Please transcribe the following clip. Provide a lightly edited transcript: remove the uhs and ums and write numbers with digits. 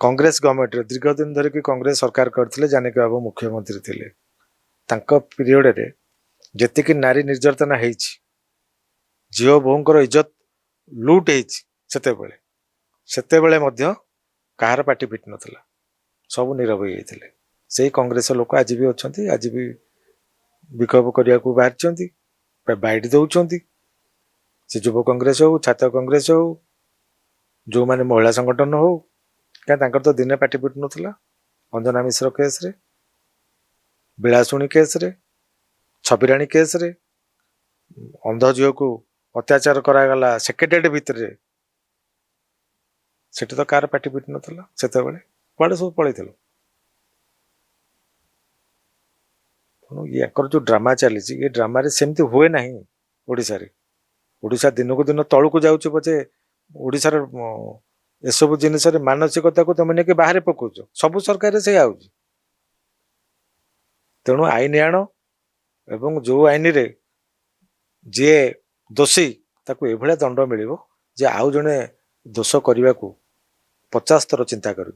Congress government दीर्घ दिन धरिकी कांग्रेस सरकार करथिले जानकी बाबू मुख्यमंत्री थिले तांको पीरियड रे जेतिकी नारी निर्यातना हेछि झियो बोहूंकर इज्जत लूट हेछि सेते बेले मध्य कहार पार्टी फिट नथिला सब नीरव हो जाइथिले सेही कांग्रेस लोक आज भी अछंती आज भी विक्षोभ करिया को बाहरचंती बाइट दउचंती से युव कांग्रेस हो छात्र कांग्रेस हो जो माने महिला संगठन हो क्या तांकर तो दिने party fit नथिला Anjana Mishra case रे बिलासुणी केस रे छबिराणी केस रे अंध झील को अत्याचार करागला सेक्रेटेरिएट भितर रे सेठी तो कार पार्टी फिट नथिला सेते बेले कुआडे सब पळैथिलो याकर जो ड्रामा चली ये ड्रामा रे सेमती हुए ना ओडिशा रे ओडिशा दिन को दिन तलू को जाऊँ पचे ओडिशा एसबू जिनस मानसिकता को तुम नहीं बाहर पकाच सब सरकार से आउच तेणु आईन आण एवं जो आईन रे जी दोषी ताकू एभलिया दंड मिलिबो जे आउ जने दोष करने को 50 थर चिंता कर।